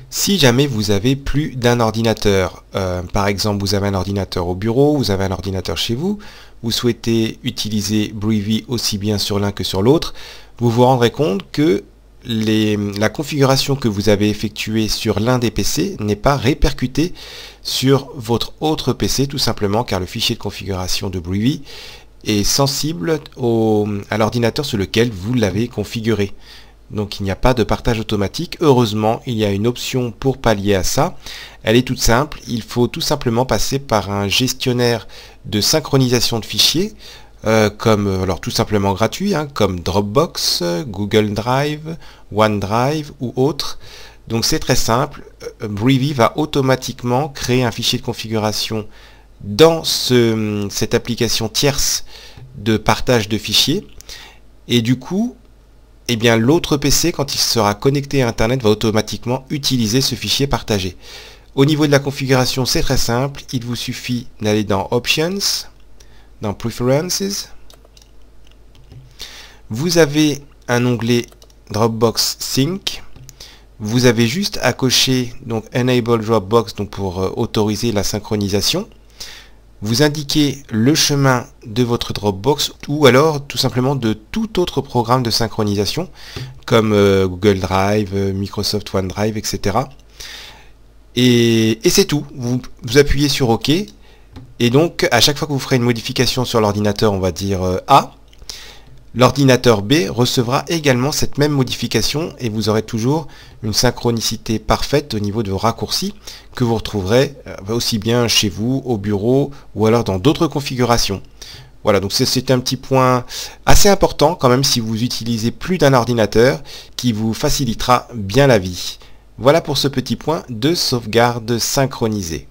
Si jamais vous avez plus d'un ordinateur, par exemple vous avez un ordinateur au bureau, vous avez un ordinateur chez vous, vous souhaitez utiliser Breevy aussi bien sur l'un que sur l'autre, vous vous rendrez compte que la configuration que vous avez effectuée sur l'un des PC n'est pas répercutée sur votre autre PC, tout simplement car le fichier de configuration de Breevy est sensible à l'ordinateur sur lequel vous l'avez configuré. Donc il n'y a pas de partage automatique. Heureusement, il y a une option pour pallier à ça. Elle est toute simple. Il faut tout simplement passer par un gestionnaire de synchronisation de fichiers, alors tout simplement gratuit, comme Dropbox, Google Drive, OneDrive ou autre. Donc c'est très simple. Breevy va automatiquement créer un fichier de configuration dans cette application tierce de partage de fichiers. Et du coup, eh bien l'autre PC, quand il sera connecté à Internet, va automatiquement utiliser ce fichier partagé. Au niveau de la configuration, c'est très simple. Il vous suffit d'aller dans Options, dans Preferences. Vous avez un onglet Dropbox Sync. Vous avez juste à cocher donc Enable Dropbox donc pour autoriser la synchronisation. Vous indiquez le chemin de votre Dropbox ou alors tout simplement de tout autre programme de synchronisation comme Google Drive, Microsoft OneDrive, etc. Et c'est tout. Vous appuyez sur OK et donc à chaque fois que vous ferez une modification sur l'ordinateur, on va dire A, l'ordinateur B recevra également cette même modification et vous aurez toujours une synchronicité parfaite au niveau de vos raccourcis que vous retrouverez aussi bien chez vous, au bureau ou alors dans d'autres configurations. Voilà, donc c'est un petit point assez important quand même si vous utilisez plus d'un ordinateur qui vous facilitera bien la vie. Voilà pour ce petit point de sauvegarde synchronisée.